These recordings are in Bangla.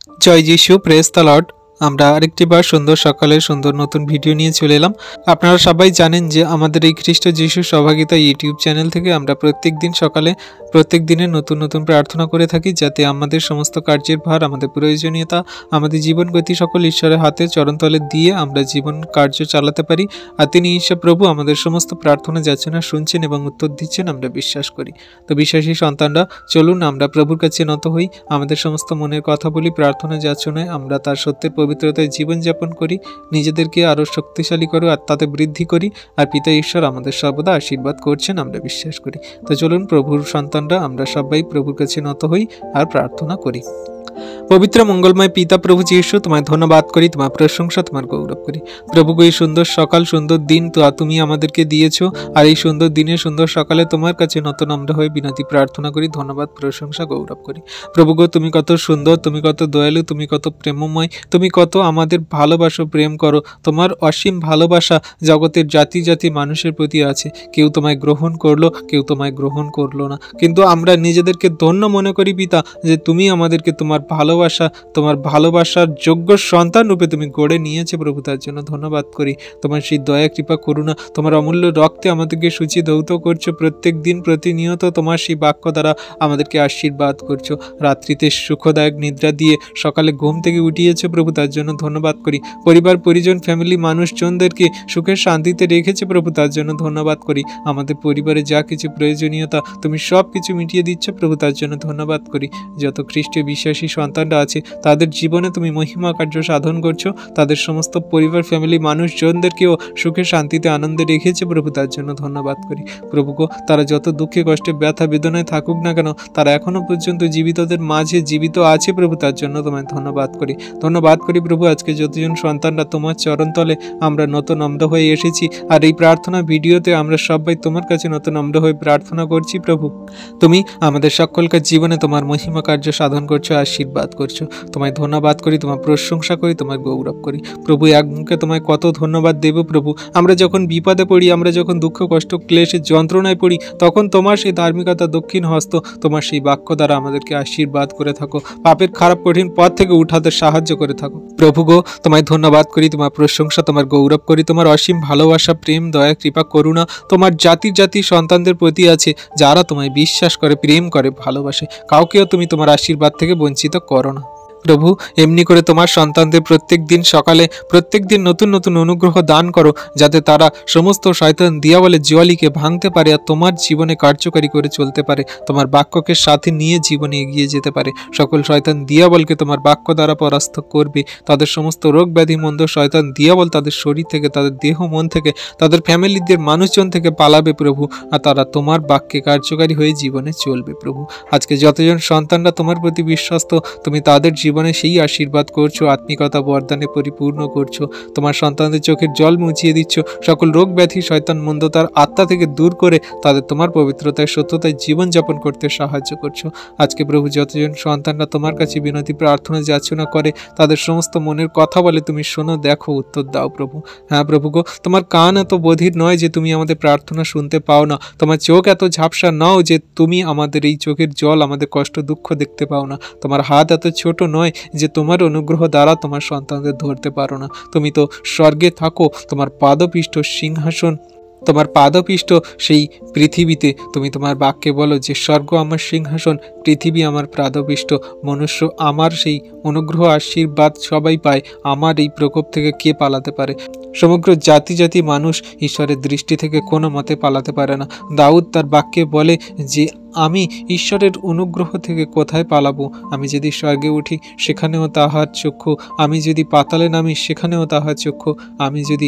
জয় যিশু, প্রেজ দ্য লর্ড। আমরা আরেকটিবার সুন্দর সকালে সুন্দর নতুন ভিডিও নিয়ে চলে এলাম। আপনারা সবাই জানেন যে আমাদের এই খ্রিস্ট যিশু সহভাগিতা ইউটিউব চ্যানেল থেকে আমরা প্রত্যেক দিন সকালে প্রত্যেক দিনের নতুন নতুন প্রার্থনা করে থাকি, যাতে আমাদের সমস্ত কার্যের ভার, আমাদের প্রয়োজনীয়তা, আমাদের জীবন গতি সকল ঈশ্বরের হাতে চরণতলে দিয়ে আমরা জীবন কার্য চালাতে পারি। আর তিনি ঈশ্বর প্রভু আমাদের সমস্ত প্রার্থনা যাচনা শুনছেন এবং উত্তর দিচ্ছেন, আমরা বিশ্বাস করি। তো বিশ্বাসী সন্তানরা, চলুন আমরা প্রভুর কাছে নত হই, আমাদের সমস্ত মনের কথা বলি, প্রার্থনা যাচনায় আমরা তার সত্যের পবিত্রতায় জীবনযাপন করি, নিজেদেরকে আরও শক্তিশালী করো আর তাতে বৃদ্ধি করি। আর পিতা ঈশ্বর আমাদের সর্বদা আশীর্বাদ করছেন, আমরা বিশ্বাস করি। তো চলুন প্রভুর সন্তানরা আমরা সবাই প্রভুর কাছে নত হই আর প্রার্থনা করি। পবিত্র মঙ্গলময় পিতা প্রভু যীশু, তোমায় ধন্যবাদ করি, তোমার প্রশংসা, তোমার গৌরব করি। প্রভু, এই সুন্দর সকাল, সুন্দর দিন তো তুমি আমাদেরকে দিয়েছো। আর এই সুন্দর দিনে, সুন্দর সকালে তোমার কাছে নত নম্র হয়ে বিনতি প্রার্থনা করি, ধন্যবাদ, প্রশংসা, গৌরব করি। প্রভু গো, তুমি কত সুন্দর, তুমি কত দয়ালু, তুমি কত প্রেমময়, তুমি কত আমাদের ভালোবাসো, প্রেম করো। তোমার অসীম ভালোবাসা জগতের জাতি জাতি মানুষের প্রতি আছে। কেউ তোমায় গ্রহণ করলো, কেউ তোমায় গ্রহণ করলো না, কিন্তু আমরা নিজেদেরকে ধন্য মনে করি পিতা, যে তুমি আমাদেরকে তোমার তোমার ভালোবাসার যোগ্য সন্তান রূপে তুমি গড়ে নিয়েছে। প্রভু, তার জন্য ধন্যবাদ করি। তোমার সেই দয়া, কৃপা, করুণা, তোমার অমূল্য রক্তে আমাদেরকে সূচি ধৌত করছো প্রত্যেক দিন, প্রতিনিয়ত তোমার সেই বাক্য দ্বারা আমাদেরকে আশীর্বাদ করছো। রাত্রিতে সুখদায়ক নিদ্রা দিয়ে সকালে ঘুম থেকে উঠিয়েছো প্রভু, তার জন্য ধন্যবাদ করি। পরিবার পরিজন, ফ্যামিলি, মানুষজনদেরকে সুখের শান্তিতে রেখেছে প্রভু, তার জন্য ধন্যবাদ করি। আমাদের পরিবারে যা কিছু প্রয়োজনীয়তা তুমি সব কিছু মিটিয়ে দিচ্ছ প্রভু, তার জন্য ধন্যবাদ করি। যত খ্রিস্টীয় বিশ্বাসী সন্তানরা আছে তাদের জীবনে তুমি মহিমা কার্য সাধন করছো, তাদের সমস্ত পরিবার, ফ্যামিলি, মানুষজনদেরকেও সুখে শান্তিতে আনন্দে রেখেছে প্রভু, তার জন্য ধন্যবাদ করি। প্রভু গো, তারা যত দুঃখে কষ্টে ব্যথা বেদনায় থাকুক না কেন, তারা এখনো পর্যন্ত জীবিতদের মাঝে জীবিত আছে প্রভু, তার জন্য তোমায় ধন্যবাদ করি। ধন্যবাদ করি প্রভু, আজকে যতজন সন্তানরা তোমার চরণতলে আমরা নত নম্র হয়ে এসেছি, আর এই প্রার্থনা ভিডিওতে আমরা সবাই তোমার কাছে নত নম্র হয়ে প্রার্থনা করছি। প্রভু, তুমি আমাদের সকলকার জীবনে তোমার মহিমা কার্য সাধন করছো, আশীর্বাদ করছো। তোমায় ধন্যবাদ করি, তোমার প্রশংসা করি, তোমার গৌরব করি। প্রভু, এক মুখে তোমায় কত ধন্যবাদ দেব প্রভু। আমরা যখন বিপদে পড়ি, আমরা যখন দুঃখ কষ্ট ক্লেশের যন্ত্রণায় পড়ি, তখন তোমার সেই ধার্মিকতা দক্ষিণ হস্ত, তোমার সেই বাক্য দ্বারা আমাদেরকে আশীর্বাদ করে থাকো, পাপের খারাপ কঠিন পথ থেকে উঠাতে সাহায্য করে থাকো। প্রভু গো, তোমায় ধন্যবাদ করি, তোমার প্রশংসা, তোমার গৌরব করি। তোমার অসীম ভালোবাসা, প্রেম, দয়া, কৃপা, করুণা তোমার জাতির জাতি সন্তানদের প্রতি আছে, যারা তোমায় বিশ্বাস করে, প্রেম করে, ভালোবাসে। কাউকেও তুমি তোমার আশীর্বাদ থেকে বঞ্চিত করো না প্রভু। এমনি করে তোমার সন্তানদের প্রত্যেক দিন সকালে, প্রত্যেক দিন নতুন নতুন অনুগ্রহ দান করো, যাতে তারা সমস্ত শয়তান দিয়াবলের জোয়ালিকে ভাঙতে পারে আর তোমার জীবনে কার্যকারী করে চলতে পারে, তোমার বাক্যকে সাথে নিয়ে জীবনে এগিয়ে যেতে পারে। সকল শয়তান দিয়াবলকে তোমার বাক্য দ্বারা পরাস্ত করবে। তাদের সমস্ত রোগ ব্যাধি মন্দ শয়তান দিয়াবল তাদের শরীর থেকে, তাদের দেহ মন থেকে, তাদের ফ্যামিলিদের মানুষজন থেকে পালাবে প্রভু, আর তারা তোমার বাক্যে কার্যকারী হয়ে জীবনে চলবে প্রভু। আজকে যতজন সন্তানরা তোমার প্রতি বিশ্বস্ত, তুমি তাদের জীবনে সেই আশীর্বাদ করছো, আত্মিকতা বরদানে পরিপূর্ণ করছো। তোমার সন্তানদের চোখের জল মুছিয়ে দিচ্ছ, সকল রোগ ব্যাধি শয়তান মন্দতার আত্মা থেকে দূর করে তাদের তোমার পবিত্রতায়, সত্যতায় জীবনযাপন করতে সাহায্য করছো। আজকে প্রভু, যতজন সন্তানরা তোমার কাছে বিনতি প্রার্থনা যাচনা করে, তাদের সমস্ত মনের কথা বলে, তুমি শোনো, দেখো, উত্তর দাও প্রভু। হ্যাঁ প্রভু গো, তোমার কান এত বধির নয় যে তুমি আমাদের প্রার্থনা শুনতে পাও না, তোমার চোখ এত ঝাপসা নাও যে তুমি আমাদের এই চোখের জল, আমাদের কষ্ট দুঃখ দেখতে পাও না, তোমার হাত এত ছোট নয় যে তোমার অনুগ্রহ দ্বারা তোমার সন্তানদের ধরতে পারো না। তুমি তো স্বর্গে থাকো, তোমার পাদপৃষ্ঠ সিংহাসন, তোমার পাদপৃষ্ঠ সেই পৃথিবীতে। তুমি তোমার বাক্যে বলো যে স্বর্গ আমার সিংহাসন, পৃথিবী আমার পাদপৃষ্ঠ। মনুষ্য আমার সেই অনুগ্রহ আশীর্বাদ সবাই পায়, আমার এই প্রকোপ থেকে কে পালাতে পারে? সমগ্র জাতি জাতি মানুষ ঈশ্বরের দৃষ্টি থেকে কোনো মতে পালাতে পারে না। দাউদ তার বাক্যে বলে যে আমি ঈশ্বরের অনুগ্রহ থেকে কোথায় পালাবো? আমি যদি স্বর্গে উঠি, সেখানেও তাহার চক্ষু, আমি যদি পাতালে নামি, সেখানেও তাহার চক্ষু, আমি যদি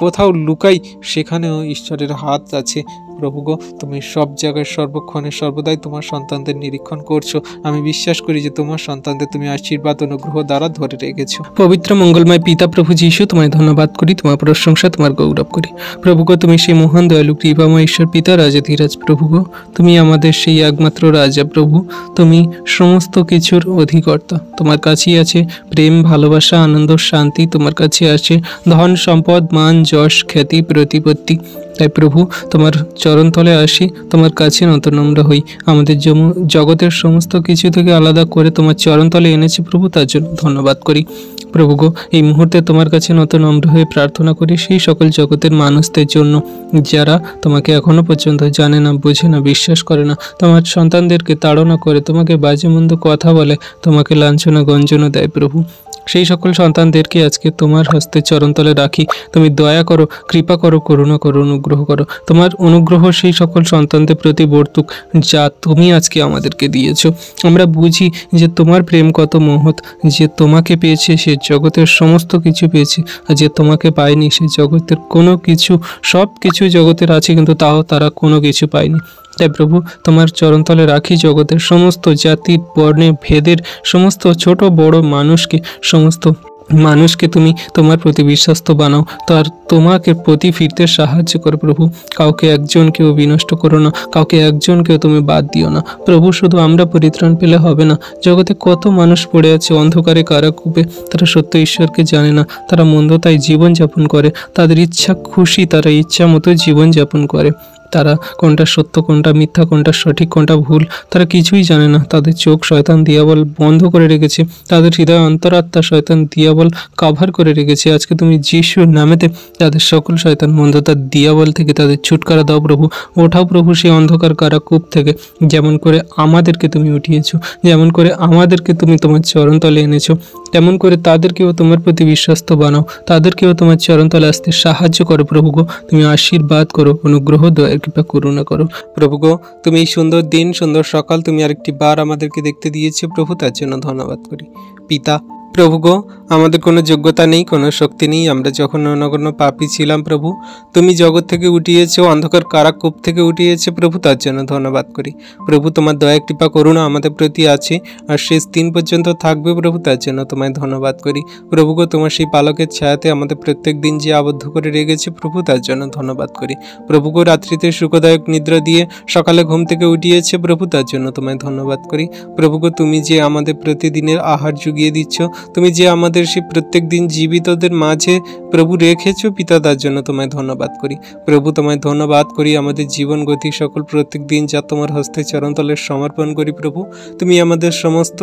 কোথাও লুকাই, সেখানেও ঈশ্বরের হাত আছে। প্রভু গো, তুমি সব জায়গায় সর্বক্ষণে সর্বদাই তোমার সন্তানদের নিরীক্ষণ করছো। আমি বিশ্বাস করি যে তোমার সন্তানদের তুমি আশীর্বাদ অনুগ্রহ দ্বারা ধরে রেখেছো। পবিত্র মঙ্গলময় পিতা প্রভু যীশু, তোমায় ধন্যবাদ করি, তোমার প্রশংসা, তোমার গৌরব করি। প্রভু গো, তুমি সেই মহান দয়ালু কৃপাময় ঈশ্বর পিতা, রাজাধিরাজ প্রভু গো, তুমি আমাদের সেই একমাত্র রাজা প্রভু। তুমি সমস্ত কিছুর অধিকর্তা। তোমার কাছেই আছে প্রেম, ভালোবাসা, আনন্দ, শান্তি। তোমার কাছে আছে ধন সম্পদ, মান, যশ, খ্যাতি, প্রতিপত্তি। তাই প্রভু তোমার চরণতলে আসি, তোমার কাছে নতনম্র হই। আমাদের জগতের সমস্ত কিছু থেকে আলাদা করে তোমার চরণতলে এনেছি প্রভু, তার জন্য ধন্যবাদ করি। প্রভু গো, এই মুহূর্তে তোমার কাছে নতনম্র হয়ে প্রার্থনা করি সেই সকল জগতের মানুষদের জন্য যারা তোমাকে এখনো পর্যন্ত জানে না, বোঝে না, বিশ্বাস করে না, তোমার সন্তানদেরকে তাড়না করে, তোমাকে বাজে মন্দ কথা বলে, তোমাকে লাঞ্ছনা গঞ্জনা দেয় প্রভু। সেই সকল সন্তানদেরকে আজকে তোমার হস্তে চরণতলে রাখি। তুমি দয়া করো, কৃপা করো, করুণা করো, অনুগ্রহ করো। তোমার অনুগ্রহ সেই সকল সন্তানদের প্রতি বর্তুক যা তুমি আজকে আমাদেরকে দিয়েছো। আমরা বুঝি যে তোমার প্রেম কত মহৎ, যে তোমাকে পেয়েছে সে জগতের সমস্ত কিছু পেয়েছে, আর যে তোমাকে পায়নি সে জগতের কোনো কিছু, সব কিছু জগতের আছে কিন্তু তাও তারা কোনো কিছু পায়নি। তাই প্রভু তোমার চরণতলে রাখি জগতের সমস্ত জাতি, বর্ণে, ভেদের সমস্ত ছোট বড় মানুষকে তুমি তোমার প্রতি বিশ্বাস্ত বানাও, তার তোমাকে প্রতি ফিরতে সাহায্য করো প্রভু। কাউকে একজনকেও বিনষ্ট করো না, কাউকে একজনকেও তুমি বাদ দিও না প্রভু। শুধু আমরা পরিত্রাণ পেলে হবে না, জগতে কত মানুষ পড়ে আছে অন্ধকারে কারাকূপে, তারা সত্য ঈশ্বরকে জানে না, তারা মন্দতায় জীবনযাপন করে, তাদের ইচ্ছা খুশি তারা ইচ্ছা মতো জীবনযাপন করে। তারা কোনটা সত্য, কোনটা মিথ্যা, কোনটা সঠিক, কোনটা ভুল তারা কিছুই জানে না। তাদের চোখ শয়তান দিয়াবল বন্ধ করে রেখেছে, তাদের হৃদয় অন্তরাত্মা শয়তান দিয়াবল কভার করে রেখেছে। আজকে তুমি যিশুর নামেতে তাদের সকল শয়তান মন্দতার দিয়াবল থেকে তাদের ছুটকারা দাও প্রভু। ওঠাও প্রভু সেই অন্ধকার কারাকূপ থেকে, যেমন করে আমাদেরকে তুমি উঠিয়েছো, যেমন করে আমাদেরকে তুমি তোমার চরণতলে এনেছো, তেমন করে তাদেরকেও তোমার প্রতি বিশ্বাস্ত বানাও, তাদেরকেও তোমার চরণতলে আসতে সাহায্য করো প্রভু গো। তুমি আশীর্বাদ করো, অনুগ্রহ, দয়া, কৃপা, করুণা করো প্রভু গো। তুমি এই সুন্দর দিন, সুন্দর সকাল তুমি আরেকটি বার আমাদেরকে দেখতে দিয়েছো প্রভু, তার জন্য ধন্যবাদ করি পিতা। প্রভু গো, আমাদের কোনো যোগ্যতা নেই, কোনো শক্তি নেই, আমরা যখন নগণ্য পাপী ছিলাম প্রভু, তুমি জগৎ থেকে উঠিয়েছো, অন্ধকার কারাকূপ থেকে উঠিয়েছে প্রভু, তার জন্য ধন্যবাদ করি প্রভু। তোমার দয়া, কৃপা, করুণা আমাদের প্রতি আছে আর শেষ দিন পর্যন্ত থাকবে প্রভু, তার জন্য তোমায় ধন্যবাদ করি প্রভু গো। তোমার সেই পালকের ছায়াতে আমাদের প্রত্যেক দিন যে আবদ্ধ করে রেখেছে প্রভু, তার জন্য ধন্যবাদ করি প্রভু গো। রাত্রিতে সুখদায়ক নিদ্রা দিয়ে সকালে ঘুম থেকে উঠিয়েছে প্রভু, তার জন্য তোমায় ধন্যবাদ করি প্রভু গো। তুমি যে আমাদের প্রতিদিনের আহার জুগিয়ে দিচ্ছ, তুমি যে আমাদের সেই প্রত্যেক দিন জীবিতদের মাঝে প্রভু রেখেছো পিতা, তার জন্য তোমায় ধন্যবাদ করি প্রভু। তোমায় ধন্যবাদ করি আমাদের জীবন গতি সকল প্রত্যেক দিন যা তোমার হস্তে চরণতলে সমর্পণ করি প্রভু। তুমি আমাদের সমস্ত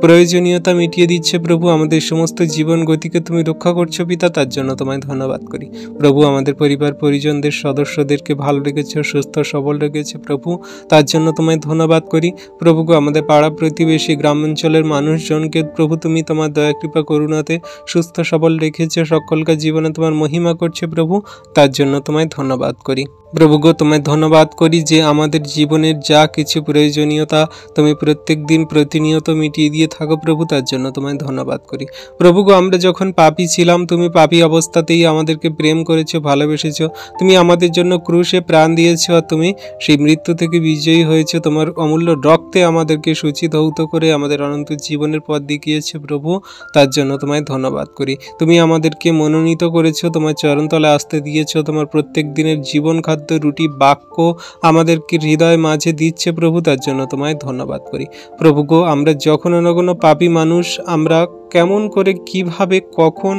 প্রয়োজনীয়তা মিটিয়ে দিচ্ছে প্রভু, আমাদের সমস্ত জীবন গতিকে তুমি রক্ষা করছো পিতা, তার জন্য তোমায় ধন্যবাদ করি প্রভু। আমাদের পরিবার পরিজনদের সদস্যদেরকে ভালো রেখেছো, সুস্থ সবল রেখেছে প্রভু, তার জন্য তোমায় ধন্যবাদ করি প্রভু গো। আমাদের পাড়া প্রতিবেশী গ্রামাঞ্চলের মানুষজনকে প্রভু তুমি তোমার দয়া, কৃপা, করুণাতে সুস্থ সবল রেখেছে, সকলকার জীবনে তোমার মহিমা করছে প্রভু, তার জন্য তোমায় ধন্যবাদ করি প্রভু গো। তোমায় ধন্যবাদ করি যে আমাদের জীবনের যা কিছু প্রয়োজনীয়তা তুমি প্রত্যেক দিন প্রতিনিয়ত মিটিয়ে দিয়ে থাকো প্রভু, তার জন্য তোমায় ধন্যবাদ করি প্রভু গো। আমরা যখন পাপী ছিলাম, তুমি পাপী অবস্থাতেই আমাদেরকে প্রেম করেছো, ভালোবেসেছো, তুমি আমাদের জন্য ক্রুশে প্রাণ দিয়েছো, আর তুমি সেই মৃত্যু থেকে বিজয়ী হয়েছো। তোমার অমূল্য রক্তে আমাদেরকে সূচি ধৌত করে আমাদের অনন্ত জীবনের পথ দেখিয়েছে প্রভু, তার জন্য তোমায় ধন্যবাদ করি। তুমি আমাদেরকে মনোনীত করেছো, তোমার চরণতলে আসতে দিয়েছো, তোমার প্রত্যেক দিনের জীবন খাদ্য রুটি বাক্য আমাদেরকে হৃদয় মাঝে দিচ্ছে প্রভু, তার জন্য তোমায় ধন্যবাদ করি প্রভু গো। আমরা যখন অনগণ্য পাপী মানুষ, আমরা কেমন করে, কিভাবে, কখন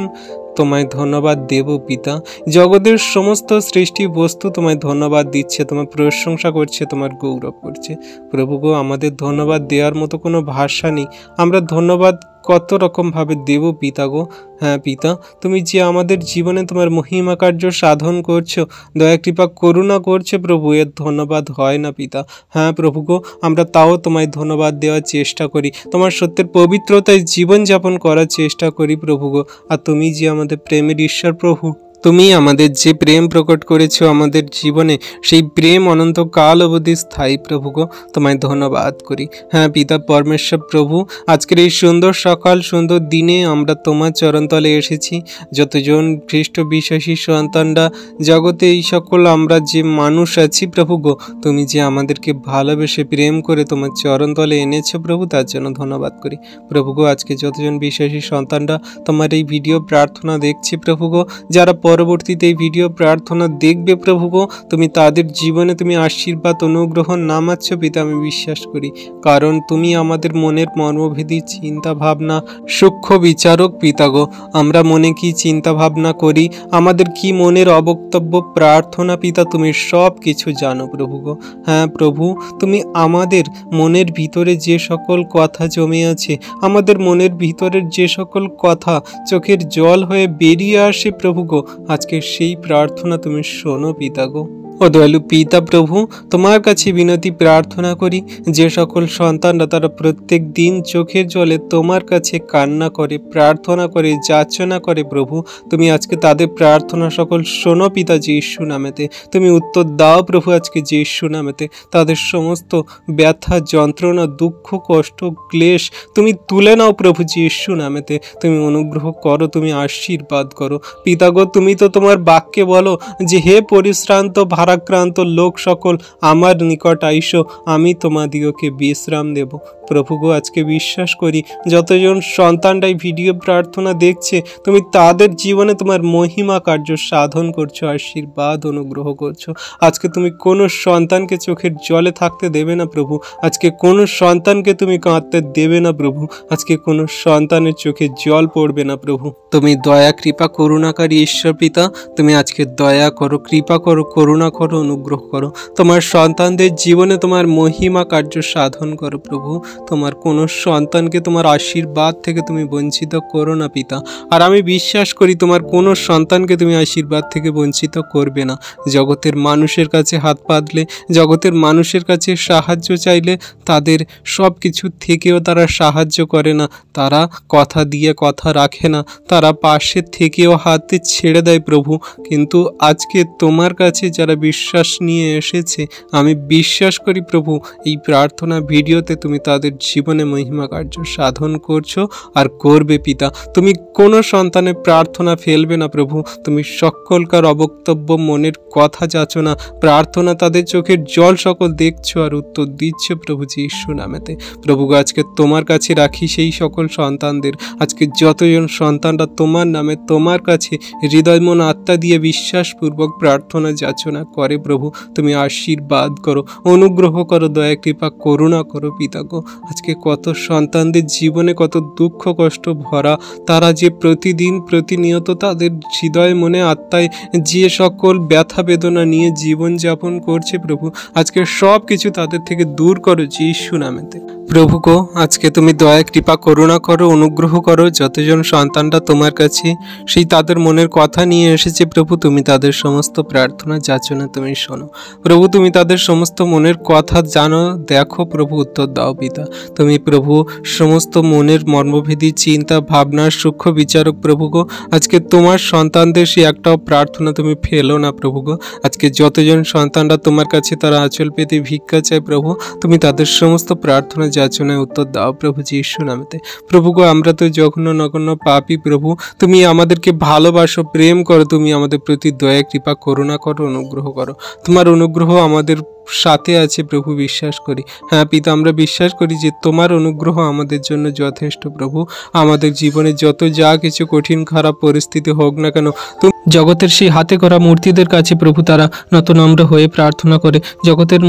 তোমায় ধন্যবাদ দেব পিতা। জগতের সমস্ত সৃষ্টি বস্তু তোমায় ধন্যবাদ দিচ্ছে, তোমার প্রশংসা করছে, তোমার গৌরব করছে প্রভু গো। আমাদের ধন্যবাদ দেওয়ার মতো কোনো ভাষা নেই, আমরা ধন্যবাদ কত রকমভাবে দেব পিতা গো। হ্যাঁ পিতা, তুমি যে আমাদের জীবনে তোমার মহিমা কার্য সাধন করছো, দয়া, কৃপা, করুণা করছে প্রভু, এর ধন্যবাদ হয় না পিতা। হ্যাঁ প্রভু গো, আমরা তাও তোমায় ধন্যবাদ দেওয়ার চেষ্টা করি, তোমার সত্যের পবিত্রতায় জীবনযাপন করার চেষ্টা করি প্রভু গো। আর তুমি যে আমাদের প্রেমের ঈশ্বর প্রভু, তুমি আমাদের যে প্রেম প্রকট করেছো আমাদের জীবনে, সেই প্রেম অনন্তকাল অবধি স্থায়ী প্রভু গো। তোমায় ধন্যবাদ করি হ্যাঁ পিতা পরমেশ্বর প্রভু। আজকের এই সুন্দর সকাল, সুন্দর দিনে আমরা তোমার চরণতলে এসেছি। যতজন খ্রিস্ট বিশ্বাসী সন্তানরা জগতে, এই সকল আমরা যে মানুষ আছি প্রভু গো, তুমি যে আমাদেরকে ভালোবেসে প্রেম করে তোমার চরণতলে এনেছো প্রভু, তার জন্য ধন্যবাদ করি প্রভু গো। আজকে যতজন বিশ্বাসী সন্তানরা তোমার এই ভিডিও প্রার্থনা দেখছি প্রভু গো, যারা পরবর্তীতে এই ভিডিও প্রার্থনা দেখবে প্রভু গো, তুমি তাদের জীবনে তুমি আশীর্বাদ অনুগ্রহ নামাচ্ছ পিতা, আমি বিশ্বাস করি। কারণ তুমি আমাদের মনের মর্মভেদী চিন্তা ভাবনা সূক্ষ্ম বিচারক পিতা গো। আমরা মনে কি চিন্তা ভাবনা করি, আমাদের কি মনের অবক্তব্য প্রার্থনা পিতা, তুমি সব কিছু জানো প্রভু গো। হ্যাঁ প্রভু, তুমি আমাদের মনের ভিতরে যে সকল কথা জমে আছে, আমাদের মনের ভিতরের যে সকল কথা চোখের জল হয়ে বেরিয়ে আসে প্রভু গো, আজকে সেই প্রার্থনা তুমি শোনো পিতা গো। ও দয়ালু পিতা প্রভু, তোমার কাছে বিনতি প্রার্থনা করি, যে সকল সন্তানরা তারা প্রত্যেক দিন চোখের জলে তোমার কাছে কান্না করে, প্রার্থনা করে, যাচনা করে প্রভু, তুমি আজকে তাদের প্রার্থনা সকল শোনো পিতা যীশু নামেতে। তুমি উত্তর দাও প্রভু আজকে যীশু নামেতে। তাদের সমস্ত ব্যথা যন্ত্রণা দুঃখ কষ্ট ক্লেশ তুমি তুলে নাও প্রভু যীশু নামেতে। তুমি অনুগ্রহ করো, তুমি আশীর্বাদ করো পিতা গো। তুমি তো তোমার বাক্যে বলো যে হে পরিশ্রান্ত ভারাক্রান্ত লোক সকল আমার নিকট আইসো, আমি তোমাদিগকে বিশ্রাম দেব। প্রভু গো, আজকে বিশ্বাস করি যতজন সন্তানরাই ভিডিও প্রার্থনা দেখছে, তুমি তাদের জীবনে তোমার মহিমা কার্য সাধন করছো, আশীর্বাদ অনুগ্রহ করছো। আজকে তুমি কোনো সন্তানকে চোখের জলে থাকতে দেবে না প্রভু, আজকে কোনো সন্তানকে তুমি কাঁদতে দেবে না প্রভু, আজকে কোনো সন্তানের চোখে জল পড়বে না প্রভু। তুমি দয়া কৃপা করুণাকারী ঈশ্বর পিতা, তুমি আজকে দয়া করো, কৃপা করো, করুণা করো, অনুগ্রহ করো। তোমার সন্তানদের জীবনে তোমার মহিমা কার্য সাধন করো প্রভু। তোমার কোনো সন্তানকে তোমার আশীর্বাদ থেকে তুমি বঞ্চিত করো না পিতা। আর আমি বিশ্বাস করি তোমার কোনো সন্তানকে তুমি আশীর্বাদ থেকে বঞ্চিত করবে না। জগতের মানুষের কাছে হাত পাতলে, জগতের মানুষের কাছে সাহায্য চাইলে তাদের সব কিছু থেকেও তারা সাহায্য করে না, তারা কথা দিয়ে কথা রাখে না, তারা পাশে থেকেও হাতে ছেড়ে দেয় প্রভু। কিন্তু আজকে তোমার কাছে যারা বিশ্বাস নিয়ে এসেছে, আমি বিশ্বাস করি প্রভু এই প্রার্থনা ভিডিওতে তুমি তাদের জীবনে মহিমা কার্য সাধন করছো আর করবে পিতা। তুমি কোনো সন্তানের প্রার্থনা ফেলবে না প্রভু, তুমি সকলকার অবক্তব্য মনের কথা যাচো না, প্রার্থনা তাদের চোখের জল সকল দেখছো আর উত্তর দিচ্ছ প্রভু যীশু নামেতে। প্রভু আজকে তোমার কাছে রাখি সেই সকল সন্তানদের, আজকে যতজন সন্তানরা তোমার নামে তোমার কাছে হৃদয় মন আত্মা দিয়ে বিশ্বাসপূর্বক প্রার্থনা যাচনা করে প্রভু, তুমি আশীর্বাদ করো, অনুগ্রহ করো, দয়া কৃপা করুণা করো পিতা গো। আজকে কত সন্তানদের জীবনে কত দুঃখ কষ্ট ভরা, তারা যে প্রতিদিন প্রতিনিয়ত তাদের হৃদয় মনে আত্মায় যে সকল ব্যথা বেদনা নিয়ে জীবন যাপন করছে প্রভু, আজকে সব কিছু তাদের থেকে দূর করো যীশু নামেতে। প্রভু গো, আজকে তুমি দয়া কৃপা করুণা করো, অনুগ্রহ করো। যতজন সন্তানরা তোমার কাছে সেই তাদের মনের কথা নিয়ে এসেছে প্রভু, তুমি তাদের সমস্ত প্রার্থনা যাচনা তুমি শোনো প্রভু, তুমি তাদের সমস্ত মনের কথা জানো, দেখো প্রভু, উত্তর দাও পিতা। তুমি প্রভু সমস্ত মনের মর্মভেদী চিন্তা ভাবনার সূক্ষ্ম বিচারক প্রভু গো। আজকে তোমার সন্তানদের সেই একটাও প্রার্থনা তুমি ফেলো না প্রভু গো। আজকে যতজন সন্তানরা তোমার কাছে তারা আঁচল পেতে ভিক্ষা চায় প্রভু, তুমি তাদের সমস্ত প্রার্থনা যাচনায় উত্তর দাও প্রভু যীশু নামেতে। প্রভু গো, আমরা তো জঘন্য নগণ্য পাপী প্রভু, তুমি আমাদেরকে ভালোবাসো, প্রেম করো, তুমি আমাদের প্রতি দয়া কৃপা করুণা করো, অনুগ্রহ করো। তোমার অনুগ্রহ আমাদের সাথে আছে প্রভু, বিশ্বাস করি। হ্যাঁ পিতা, আমরা বিশ্বাস করি যে তোমার অনুগ্রহ আমাদের জন্য যথেষ্ট প্রভু। আমাদের জীবনে যত যা কিছু কঠিন খারাপ পরিস্থিতি হোক না কেন, তুমি জগতের সেই হাতে করা মূর্তিদের কাছে প্রভু তারা নতনম্র হয়ে প্রার্থনা করে, জগতের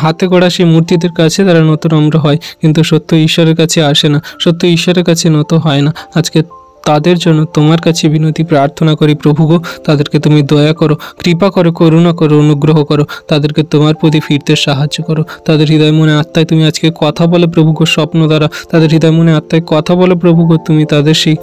হাতে করা সেই মূর্তিদের কাছে তারা নতনম্র হয়, কিন্তু সত্য ঈশ্বরের কাছে আসে না, সত্য ঈশ্বরের কাছে নত হয় না। আজকে তাদের জন্য তোমার কাছে বিনতি প্রার্থনা করি প্রভু গো, তাদেরকে তুমি দয়া করো, কৃপা করো, করুণা করো, অনুগ্রহ করো, তাদেরকে তোমার প্রতি ফিরতে সাহায্য করো। তাদের হৃদয় মনে আত্মায় তুমি আজকে কথা বলে প্রভু গো, স্বপ্ন দ্বারা তাদের হৃদয় মনে আত্মায় কথা বলে প্রভু গো, তুমি তাদের সেই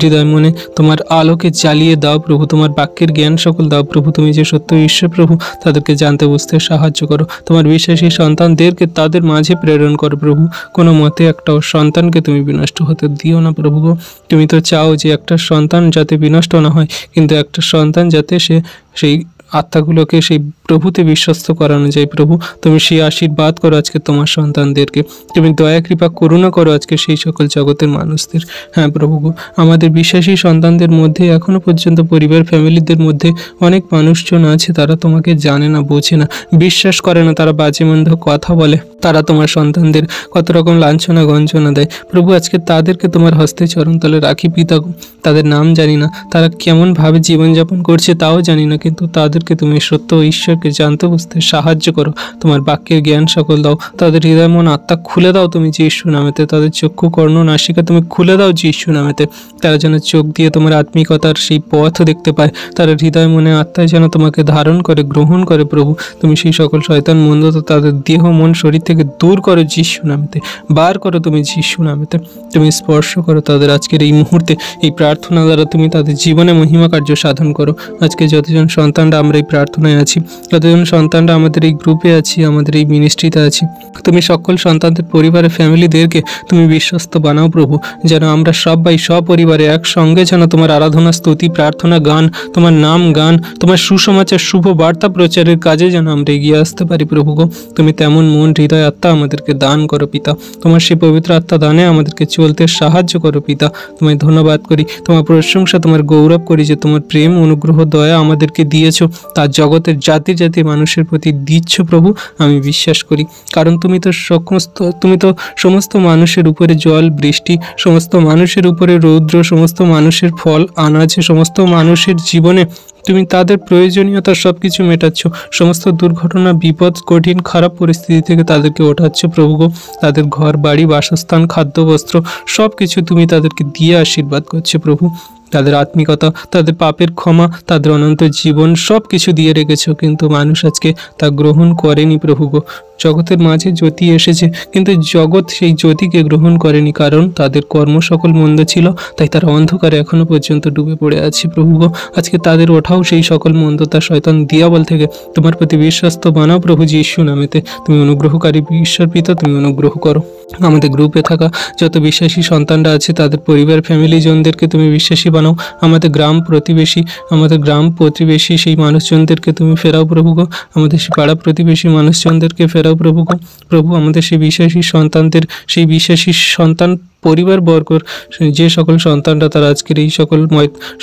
হৃদয় মনে তোমার আলোকে জ্বালিয়ে দাও প্রভু, তোমার বাক্যের জ্ঞান সকল দাও প্রভু, তুমি যে সত্য ঈশ্বর প্রভু, তাদেরকে জানতে বুঝতে সাহায্য করো। তোমার বিশ্বাসী সন্তানদেরকে তাদের মাঝে প্রেরণ করো প্রভু, কোনো মতে একটাও সন্তানকে তুমি বিনষ্ট হতে দিও না প্রভু গো। তুমি তো চাও যে একটা সন্তান যাতে বিনষ্ট না হয়, কিন্তু একটা সন্তান যাতে সে সেই আত্মাগুলোকে সেই প্রভুতে বিশ্বস্ত করানো যায়। প্রভু তুমি সেই আশীর্বাদ করো আজকে তোমার সন্তানদেরকে, তুমি দয়া কৃপা করুণা করো আজকে সেই সকল জগতের মানুষদের। হ্যাঁ প্রভু গো, আমাদের বিশ্বাসী সন্তানদের মধ্যে এখনো পর্যন্ত পরিবার ফ্যামিলিদের মধ্যে অনেক মানুষজন আছে, তারা তোমাকে জানে না, বোঝে না, বিশ্বাস করে না, তারা বাজে মন্দ কথা বলে, তারা তোমার সন্তানদের কত রকম লাঞ্ছনা গঞ্জনা দেয়। প্রভু আজকে তাদেরকে তোমার হস্তে চরণতলে রাখি পিতা। তাদের নাম জানি না, তারা কেমনভাবে জীবনযাপন করছে তাও জানি না, কিন্তু তাদেরকে তুমি সত্য ঈশ্বরকে জানতে বুঝতে সাহায্য করো। তোমার বাক্যের জ্ঞান সকল দাও, তাদের হৃদয় মন আত্মা খুলে দাও তুমি যীশু নামেতে, তাদের চক্ষু কর্ণ নাসিকা তুমি খুলে দাও যীশু নামেতে। তারা যেন চোখ দিয়ে তোমার আত্মিকতার সেই পথ দেখতে পায়, তারা হৃদয় মনে আত্মায় যেন তোমাকে ধারণ করে গ্রহণ করে। প্রভু তুমি সেই সকল শয়তান মন্দতা তাদের দেহ মন শরীর থেকে দূর করো যীশু নামেতে, বার করো তুমি যীশু নামেতে। তুমি স্পর্শ করো তাদের আজকের এই মুহূর্তে, এই প্রার্থনা দ্বারা তুমি তাদের জীবনে মহিমা কার্য সাধন করো। আজকে যতজন সন্তানরা আমরা এই প্রার্থনায় আছি, যতজন সন্তানরা আমাদের এই গ্রুপে আছি, আমাদের এই মিনিস্ট্রিতে আছি, তুমি সকল সন্তানদের পরিবারের ফ্যামিলিদেরকে তুমি বিশ্বস্ত বানাও প্রভু, যেন আমরা সবাই সপরিবারে একসঙ্গে যেন তোমার আরাধনা স্তুতি প্রার্থনা গান, তোমার নাম গান, তোমার সুসমাচার শুভ বার্তা প্রচারের কাজে যেন আমরা এগিয়ে আসতে পারি। প্রভু গো তুমি তেমন মন হৃদয় আত্মা আমাদেরকে দান করো পিতা, তোমার সেই পবিত্র আত্মা দানে আমাদেরকে চলতে সাহায্য করো পিতা। তোমায় ধন্যবাদ করি, তোমার প্রশংসা, তোমার গৌরব করি যে তোমার প্রেম অনুগ্রহ দয়া আমাদেরকে দিয়েছো, তার জগতের জাতি জাতি মানুষের প্রতি দিচ্ছ প্রভু। আমি বিশ্বাস করি, কারণ তুমি তো সমস্ত মানুষের উপরে জল বৃষ্টি, সমস্ত মানুষের উপরে রৌদ্র, সমস্ত মানুষের ফল আনাজ, সমস্ত মানুষের জীবনে তুমি তাদের প্রয়োজনীয়তা সব কিছু মেটাচ্ছ, সমস্ত দুর্ঘটনা বিপদ কঠিন খারাপ পরিস্থিতি থেকে তাদেরকে ওঠাচ্ছ প্রভু গো। তাদের ঘর বাড়ি বাসস্থান খাদ্য বস্ত্র সব কিছু তুমি তাদেরকে দিয়ে আশীর্বাদ করছো প্রভু। তাদের আত্মিকতা, তাদের পাপের ক্ষমা, তাদের অনন্ত জীবন সব কিছু দিয়ে রেখেছো, কিন্তু মানুষ আজকে তা গ্রহণ করেনি প্রভু গো। জগতের মাঝে জ্যোতি এসেছে, কিন্তু জগৎ সেই জ্যোতিকে গ্রহণ করেনি, কারণ তাদের কর্ম সকল মন্দ ছিল, তাই তারা অন্ধকারে এখনো পর্যন্ত ডুবে পড়ে আছে প্রভু গো। আজকে তাদের ওঠাও সেই সকল মন্দতা শয়তান দিয়াবল থেকে তোমার প্রতি বিশ্বস্ত বানাও প্রভু যীশু নামেতে। তুমি অনুগ্রহকারী ঈশ্বর পিতা, তুমি অনুগ্রহ করো। আমাদের গ্রুপে থাকা যত বিশ্বাসী সন্তানরা আছে তাদের পরিবার ফ্যামিলি জনদেরকে তুমি বিশ্বাসী বানাও। আমাদের গ্রাম প্রতিবেশী সেই মানুষজনদেরকে তুমি ফেরাও প্রভু গো। আমাদের সেই পাড়া প্রতিবেশী মানুষজনদেরকে ফেরাও প্রভু গো। প্রভু আমাদের সেই বিশ্বাসী সন্তানদের, সেই বিশ্বাসী সন্তান পরিবার বর্গর যে সকল সন্তানরা তারা আজকের এই সকল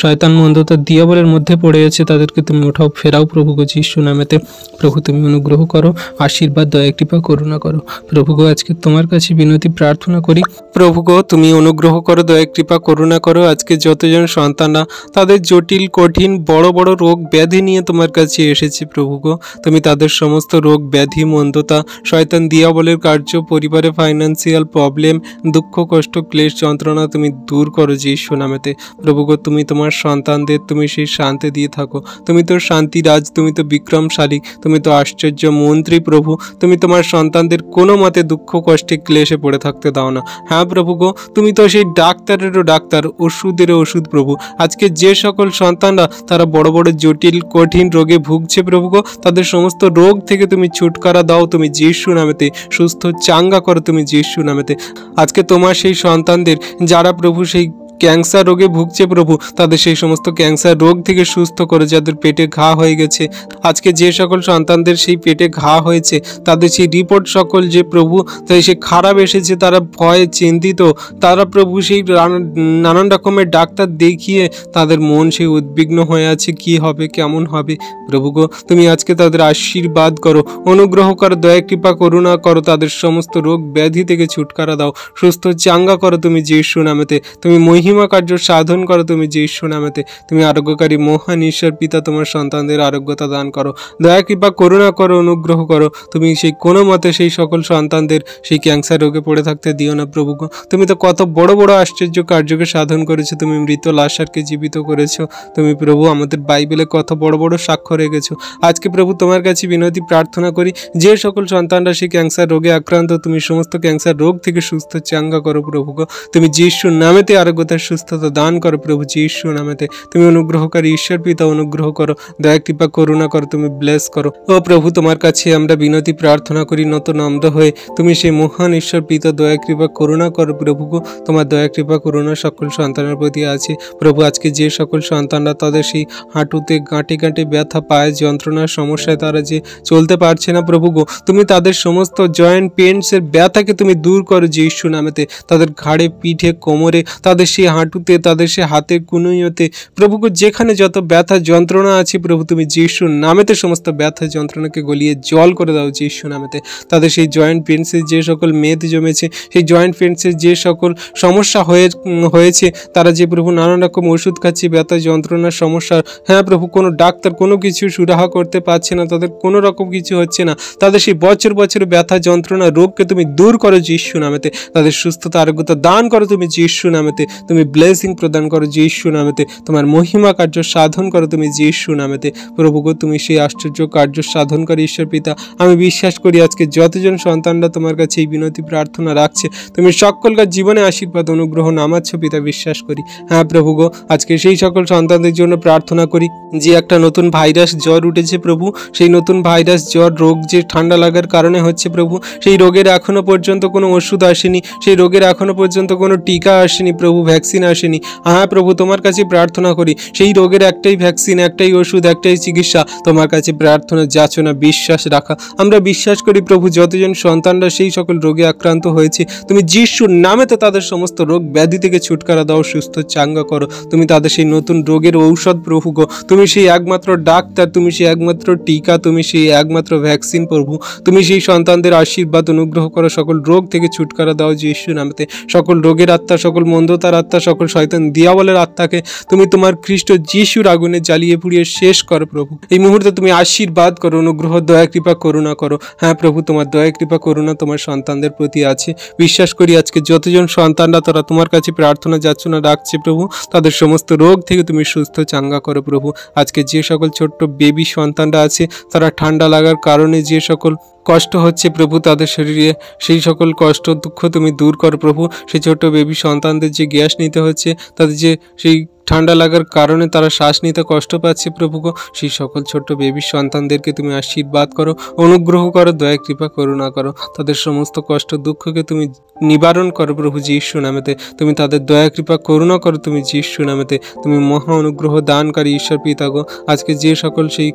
শয়তান মন্দতার দিয়াবলের মধ্যে পড়ে আছে, তাদেরকে তুমি ওঠাও ফেরাও প্রভু গো যীশু নামেতে। প্রভু তুমি অনুগ্রহ করো, আশীর্বাদ দয়া কৃপা করুণা করো প্রভু গো। আজকে তোমার কাছে বিনতি প্রার্থনা করি প্রভু গো, তুমি অনুগ্রহ করো, দয়া কৃপা করুণা করো। আজকে যতজন সন্তানরা তাদের জটিল কঠিন বড় বড় রোগ ব্যাধি নিয়ে তোমার কাছে এসেছে প্রভু গো, তুমি তাদের সমস্ত রোগ ব্যাধি মন্দতা শয়তান দিয়াবলের কার্য, পরিবারে ফাইন্যান্সিয়াল প্রবলেম, দুঃখ কষ্ট ক্লেশ যন্ত্রণা তুমি দূর করো যীশু নামেতে। প্রভু গো তুমি তোমার সন্তানদের তুমি সেই শান্তি দিয়ে থাকো, তুমি তো শান্তিরাজ, তুমি তো বিক্রমশালী, তুমি তো আশ্চর্য মন্ত্রী প্রভু। তুমি তোমার সন্তানদের কোনো মতে দুঃখ কষ্টে ক্লেশে পড়ে থাকতে দাও না। হ্যাঁ প্রভু গো, তুমি তো সেই ডাক্তারেরও ডাক্তার, ওষুধেরও ওষুধ প্রভু। আজকে যে সকল সন্তানরা তারা বড় বড় জটিল কঠিন রোগে ভুগছে প্রভু গো, তাদের সমস্ত রোগ থেকে তুমি ছুটকারা দাও তুমি যীশু নামেতে, সুস্থ চাঙ্গা করো তুমি যীশু নামেতে। আজকে তোমার সেই সন্তানদের যারা প্রভু সেই ক্যান্সার রোগে ভুগছে প্রভু, তাদের সেই সমস্ত ক্যান্সার রোগ থেকে সুস্থ করে, যাদের পেটে ঘা হয়ে গেছে, আজকে যে সকল সন্তানদের সেই পেটে ঘা হয়েছে তাদের সেই রিপোর্ট সকল যে প্রভু তাই সে খারাপ এসেছে, তারা ভয়ে চিন্তিত, তারা প্রভু সেই নানান রকমের ডাক্তার দেখিয়ে তাদের মন সেই উদ্বিগ্ন হয়ে আছে, কি হবে কেমন হবে প্রভু গো। তুমি আজকে তাদের আশীর্বাদ করো, অনুগ্রহ করো, দয়া কৃপা করুণা করো, তাদের সমস্ত রোগ ব্যাধি থেকে ছুটকারা দাও, সুস্থ চাঙ্গা করো তুমি যীশু নামেতে। তুমি মহিমা কার্য সাধন করো তুমি যীশু নামেতে। তুমি আরোগ্যকারী মহান ঈশ্বর পিতা, তোমার সন্তানদের আরোগ্যতা দান করো, দয়া কৃপা করুণা করো, অনুগ্রহ করো। তুমি সেই কোনো মতে সেই সকল সন্তানদের সেই ক্যান্সার রোগে পড়ে থাকতে দিও না প্রভু গো। তুমি তো কত বড় বড় আশ্চর্য কার্যকে সাধন করেছো, তুমি মৃত লাশারকে জীবিত করেছো, তুমি প্রভু আমাদের বাইবেলে কত বড় বড় সাক্ষ্য রেখেছো। আজকে প্রভু তোমার কাছে বিনতি প্রার্থনা করি, যে সকল সন্তানরা সেই ক্যান্সার রোগে আক্রান্ত, তুমি সমস্ত ক্যান্সার রোগ থেকে সুস্থ চাঙ্গা করো প্রভু গো। তুমি যীশুর নামেতে আরোগ্যতা ব্যথার সুস্থতা দান করো প্রভু যীশু নামেতে। তুমি অনুগ্রহকারী ঈশ্বর পিতা, অনুগ্রহ করো, দয়া কৃপা করুণা করো, তুমি ব্লেস করো। ও প্রভু, তোমার কাছে আমরা বিনতি প্রার্থনা করি নত নম্র হয়ে। তুমি সেই মহান ঈশ্বর পিতা, দয়া কৃপা করুণা করো প্রভু গো। তোমার দয়া কৃপা করুণা সকল সন্তানের প্রতি আছে প্রভু। আজকে যে সকল সন্তানরা তাদের সেই হাঁটুতে গাঁটে গাঁটে ব্যথা, পায়ে যন্ত্রণার সমস্যায় তারা যে চলতে পারছে না প্রভু গো, তুমি তাদের সমস্ত জয়েন্ট পেন্টসের ব্যথাকে তুমি দূর করো যীশু নামেতে। তাদের ঘাড়ে, পিঠে, কোমরে, তাদের সেই হাঁটুতে, তাদের সেই হাতের কুনুইতে প্রভু গো, যেখানে যত ব্যথা যন্ত্রণা আছে প্রভু, তুমি যীশু নামেতে সমস্ত ব্যথা যন্ত্রণাকে গলিয়ে জল করে দাও যীশু নামেতে। তাদের সেই জয়েন্ট পেন্টসের যে সকল মেদ জমেছে, সেই জয়েন্ট পেন্টসের যে সকল সমস্যা হয়েছে, তারা যে প্রভু নানান রকম ওষুধ খাচ্ছে ব্যথা যন্ত্রণার সমস্যার, হ্যাঁ প্রভু, কোনো ডাক্তার কোনো কিছু সুরাহা করতে পারছে না, তাদের কোনো রকম কিছু হচ্ছে না, তাদের সেই বছর বছর ব্যথা যন্ত্রণা রোগকে তুমি দূর করো যীশু নামেতে। তাদের সুস্থতা আরোগ্যতা দান করো তুমি যীশু নামেতে। তুমি ব্লেসিং প্রদান করো যীশু নামেতে। তোমার মহিমা কার্য সাধন করো তুমি যীশু নামেতে। প্রভু গো, তুমি সেই আশ্চর্য কার্য সাধন করে ঈশ্বর পিতা। আমি বিশ্বাস করি আজকে যতজন সন্তানরা তোমার কাছে এই বিনতি প্রার্থনা রাখছে, তুমি সকলকার জীবনে আশীর্বাদ অনুগ্রহ নামাচ্ছ পিতা, বিশ্বাস করি। হ্যাঁ প্রভু গো, আজকে সেই সকল সন্তানদের জন্য প্রার্থনা করি যে একটা নতুন ভাইরাস জ্বর উঠেছে প্রভু, সেই নতুন ভাইরাস জ্বর রোগ যে ঠান্ডা লাগার কারণে হচ্ছে প্রভু, সেই রোগের এখনো পর্যন্ত কোনো ওষুধ আসেনি, সেই রোগের এখনো পর্যন্ত কোনো টিকা আসেনি প্রভু, ভ্যাকসিন আসেনি। হ্যাঁ প্রভু, তোমার কাছে প্রার্থনা করি সেই রোগের একটাই ভ্যাকসিন, একটাই ওষুধ, একটাই চিকিৎসা, তোমার কাছে প্রার্থনা যাচনা বিশ্বাস রাখা। আমরা বিশ্বাস করি প্রভু, যতজন সন্তানরা সেই সকল রোগে আক্রান্ত হয়েছে, তুমি যিশুর নামেতে তাদের সমস্ত রোগ ব্যাধি থেকে ছুটকারা দাও, সুস্থ চাঙ্গা করো। তুমি তাদের সেই নতুন রোগের ঔষধ প্রভু গো, তুমি সেই একমাত্র ডাক্তার, তুমি সেই একমাত্র টিকা, তুমি সেই একমাত্র ভ্যাকসিন প্রভু। তুমি সেই সন্তানদের আশীর্বাদ অনুগ্রহ করো, সকল রোগ থেকে ছুটকারা দাও যিশু নামেতে। সকল রোগের আত্মা, সকল মন্দতার আত্মা, সকল শয়তান দিয়াবলের আত্মাকে তুমি তোমার খ্রিস্ট যিশুর আগুনে জ্বালিয়ে পুড়িয়ে শেষ করো প্রভু। এই মুহূর্তে তুমি আশীর্বাদ করো, অনুগ্রহ, দয়া কৃপা করুণা করো। হ্যাঁ প্রভু, তোমার দয়া কৃপা করুণা তোমার সন্তানদের প্রতি আছে। বিশ্বাস করি আজকে যতজন সন্তানরা তারা তোমার কাছে প্রার্থনা যাচনা রাখছে প্রভু, তাদের সমস্ত রোগ থেকে তুমি সুস্থ চাঙ্গা করো প্রভু। আজকে যে সকল ছোট্ট বেবি সন্তানরা আছে, তারা ঠান্ডা লাগার কারণে যে সকল কষ্ট হচ্ছে প্রভু তাদের শরীরে, সেই সকল কষ্ট দুঃখ তুমি দূর করো প্রভু। সেই ছোট্ট বেবি সন্তানদের যে গ্যাস নিতে হচ্ছে, তাদের যে সেই ঠান্ডা লাগার কারণে তারা শ্বাস নিতে কষ্ট পাচ্ছে প্রভু গো, সেই সকল ছোট্ট বেবি সন্তানদেরকে তুমি আশীর্বাদ করো, অনুগ্রহ করো, দয়া কৃপা করুণা করো। তাদের সমস্ত কষ্ট দুঃখকে তুমি নিবারণ করো প্রভু যিশু নামেতে। তুমি তাদের দয়া কৃপা করুণা করো তুমি যিশু নামেতে। তুমি মহা অনুগ্রহ দানকারী ঈশ্বর পিতা গো, আজকে যে সকল সেই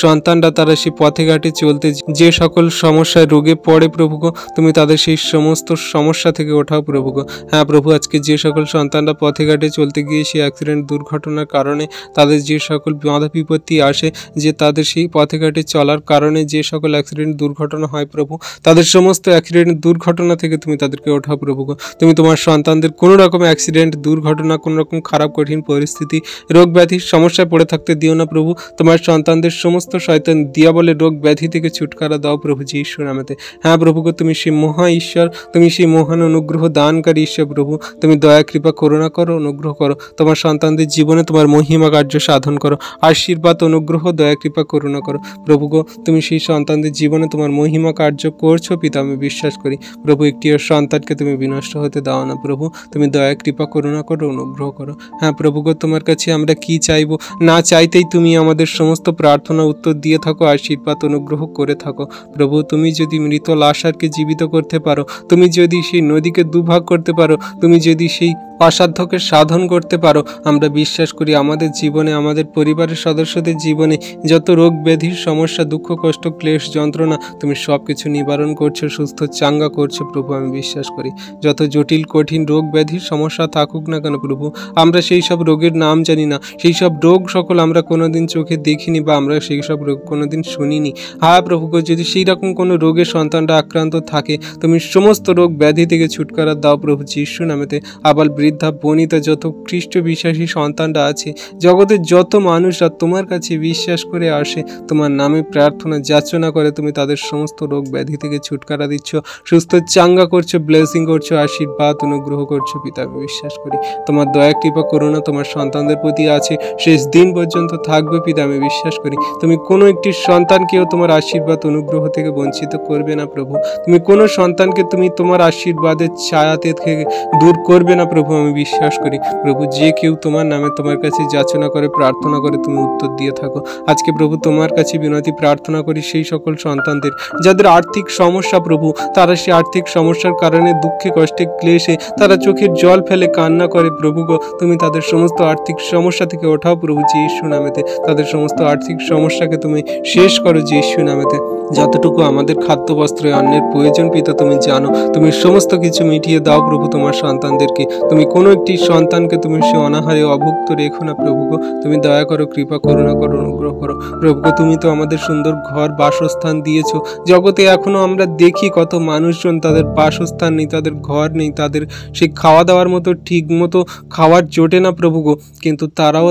সন্তানরা তারা সেই পথে ঘাটে চলতে যে সকল সমস্যায় রোগে পড়ে প্রভু গো, তুমি তাদের সেই সমস্ত সমস্যা থেকে ওঠাও প্রভু গো। হ্যাঁ প্রভু, আজকে যে সকল সন্তানরা পথে ঘাটে চলতে গিয়ে সেই অ্যাক্সিডেন্ট দুর্ঘটনার কারণে তাদের যে সকল বাধা বিপত্তি আসে, যে তাদের সেই পথে ঘাটে চলার কারণে যে সকল অ্যাক্সিডেন্ট দুর্ঘটনা হয় প্রভু, তাদের সমস্ত অ্যাক্সিডেন্ট দুর্ঘটনা থেকে তুমি তাদেরকে ওঠাও প্রভু গো। তুমি তোমার সন্তানদের কোনো রকম অ্যাক্সিডেন্ট দুর্ঘটনা, কোনো রকম খারাপ কঠিন পরিস্থিতি, রোগ ব্যাধির সমস্যায় পড়ে থাকতে দিও না প্রভু। তোমার সন্তানদের সমস্ত শয়তান দিয়াবলের রোগ ব্যাধি থেকে ছুটকারা দাও প্রভু যিশু নামেতে। হ্যাঁ প্রভু গো, তুমি সেই মহা ঈশ্বর, তুমি সেই মহান অনুগ্রহ দানকারী ঈশ্বর প্রভু। তুমি দয়া কৃপা করুণা করো, অনুগ্রহ করো। তোমার সন্তানদের জীবনে তোমার মহিমা কার্য সাধন করো, আশীর্বাদ অনুগ্রহ দয়া কৃপা করুণা করো প্রভু গো। তুমি সেই সন্তানদের জীবনে তোমার মহিমা কার্য করছো পিতা, আমি বিশ্বাস করি প্রভু। একটিও সন্তানকে তুমি বিনষ্ট হতে দাও না প্রভু। তুমি দয়া কৃপা করুণা করো, অনুগ্রহ করো। হ্যাঁ প্রভু গো, তোমার কাছে আমরা কি চাইবো, না চাইতেই তুমি আমাদের সমস্ত প্রার্থনা উত্তর দিয়ে থাকো, আশীর্বাদ অনুগ্রহ করে থাকো প্রভু। তুমি যদি মৃত লাশারকে জীবিত করতে পারো, তুমি যদি সেই নদীকে দুভাগ করতে পারো, তুমি যদি সেই অসাধ্যকে সাধন করতে পারো, আমরা বিশ্বাস করি আমাদের জীবনে, আমাদের পরিবারের সদস্যদের জীবনে যত রোগ ব্যাধির সমস্যা, দুঃখ কষ্ট ক্লেশ যন্ত্রণা, তুমি সব কিছু নিবারণ করছো, সুস্থ চাঙ্গা করছো প্রভু। আমি বিশ্বাস করি যত জটিল কঠিন রোগ ব্যাধির সমস্যা থাকুক না কেন প্রভু, আমরা সেই সব রোগের নাম জানি না, সেই সব রোগ সকল আমরা কোনোদিন চোখে দেখিনি বা আমরা সেই সব রোগ কোনোদিন শুনিনি। হ্যাঁ প্রভু গো, যদি সেই রকম কোনো রোগের সন্তানরা আক্রান্ত থাকে, তুমি সমস্ত রোগ ব্যাধি থেকে ছুটকারা দাও প্রভু যিশু নামেতে। আবার বৃদ্ধা বনিতা যত খ্রিস্ট বিশ্বাসী সন্তানরা আছে, জগতের যত মানুষরা তোমার কাছে বিশ্বাস করে আসে, তোমার নামে প্রার্থনা যাচনা করে, তুমি তাদের সমস্ত রোগ ব্যাধি থেকে ছুটকারা দিচ্ছ, সুস্থ চাঙ্গা করছো, ব্লেসিং করছো, আশীর্বাদ অনুগ্রহ করছো পিতা। আমি বিশ্বাস করি তোমার দয়া কৃপা করুণা তোমার সন্তানদের প্রতি আছে, শেষ দিন পর্যন্ত থাকবে পিতা। আমি বিশ্বাস করি তুমি কোনো একটি সন্তানকেও তোমার আশীর্বাদ অনুগ্রহ থেকে বঞ্চিত করবে না প্রভু। তুমি কোনো সন্তানকে তুমি তোমার আশীর্বাদের ছায়াতে থেকে দূর করবে না প্রভু। প্রভু আমি বিশ্বাস করি প্রভু যে কেউ তোমার নামে তোমার কাছে যাচনা করে প্রার্থনা করে তুমি উত্তর দিয়ে থাকো। আজকে প্রভু তোমার কাছে বিনতি প্রার্থনা করি সেই সকল সন্তানদের যাদের আর্থিক সমস্যা প্রভু, তারা সেই আর্থিক সমস্যার কারণে দুঃখে কষ্টে ক্লেশে তারা চোখের জল ফেলে কান্না করে প্রভু গো, তুমি তাদের সমস্ত আর্থিক সমস্যা থেকে ওঠাও প্রভু যীশু নামেতে। তাদের সমস্ত আর্থিক সমস্যাকে তুমি শেষ করো যীশু নামেতে। যতটুকু আমাদের খাদ্য বস্ত্র অন্যের প্রয়োজন পিতা তুমি জানো, তুমি সমস্ত কিছু মিটিয়ে দাও প্রভু তোমার সন্তানদেরকে। তুমি কোনো একটি সন্তানকে তুমি সে অনাহারে অভুক্ত রেখো না প্রভু গো, তুমি দয়া করো, কৃপা করুণা করো, অনুগ্রহ করো প্রভু গো। তুমি তো আমাদের সুন্দর ঘর বাসস্থান দিয়েছো। জগতে এখনো আমরা দেখি কত মানুষজন তাদের বাসস্থান নেই, তাদের ঘর নেই, তাদের সেই খাওয়া দাওয়ার মতো ঠিক মতো খাওয়ার জোটে না প্রভু গো, কিন্তু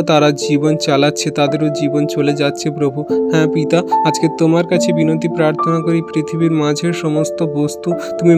তারা জীবন চালাচ্ছে, তাদেরও জীবন চলে যাচ্ছে প্রভু। হ্যাঁ পিতা, আজকে তোমার কাছে বিনতি প্রার্থনা করি, পৃথিবীর মাঝের সমস্ত বস্তু তুমি